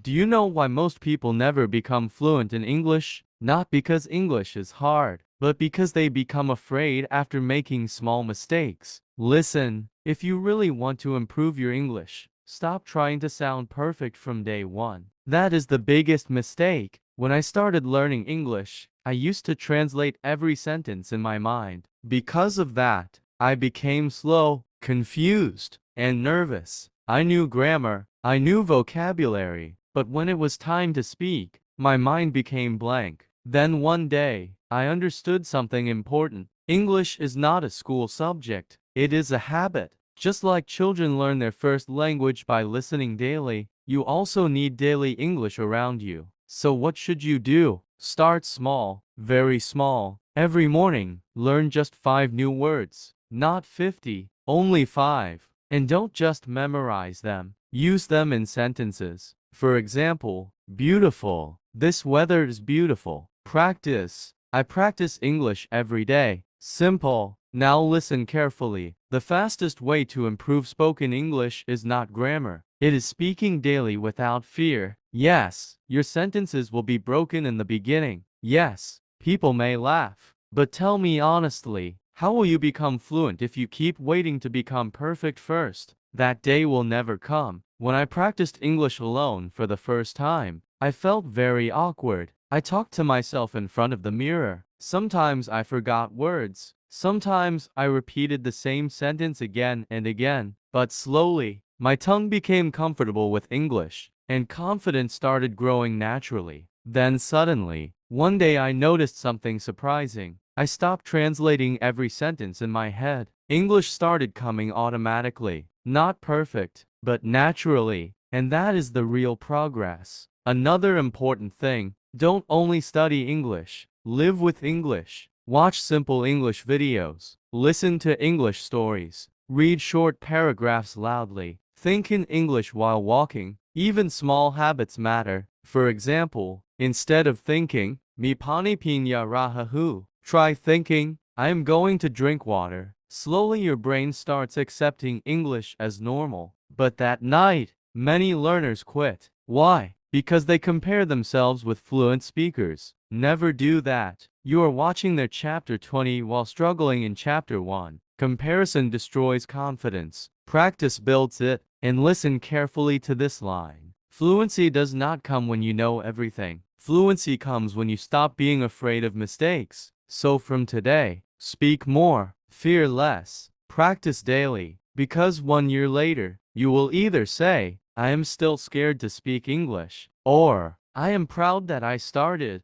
Do you know why most people never become fluent in English? Not because English is hard, but because they become afraid after making small mistakes. Listen, if you really want to improve your English, stop trying to sound perfect from day one. That is the biggest mistake. When I started learning English, I used to translate every sentence in my mind. Because of that, I became slow, confused, and nervous. I knew grammar, I knew vocabulary, but when it was time to speak, my mind became blank. Then one day, I understood something important. English is not a school subject, it is a habit. Just like children learn their first language by listening daily, you also need daily English around you. So what should you do? Start small, very small. Every morning, learn just 5 new words. Not 50, only 5. And don't just memorize them. Use them in sentences. For example, beautiful. This weather is beautiful. Practice. I practice English every day. Simple. Now listen carefully. The fastest way to improve spoken English is not grammar. It is speaking daily without fear. Yes, your sentences will be broken in the beginning. Yes, people may laugh. But tell me honestly, how will you become fluent if you keep waiting to become perfect first? That day will never come. When I practiced English alone for the first time, I felt very awkward. I talked to myself in front of the mirror. Sometimes I forgot words. Sometimes I repeated the same sentence again and again. But slowly, my tongue became comfortable with English, and confidence started growing naturally. Then suddenly, one day I noticed something surprising. I stopped translating every sentence in my head. English started coming automatically. Not perfect, but naturally. And that is the real progress. Another important thing, don't only study English. Live with English. Watch simple English videos. Listen to English stories. Read short paragraphs loudly. Think in English while walking. Even small habits matter. For example, instead of thinking, mi pani pinya rahahu, try thinking, I am going to drink water. Slowly your brain starts accepting English as normal. But that night, many learners quit. Why? Because they compare themselves with fluent speakers. Never do that. You are watching their chapter 20 while struggling in chapter 1. Comparison destroys confidence. Practice builds it. And listen carefully to this line. Fluency does not come when you know everything. Fluency comes when you stop being afraid of mistakes. So from today, speak more, fear less, practice daily, because 1 year later, you will either say, I am still scared to speak English, or I am proud that I started.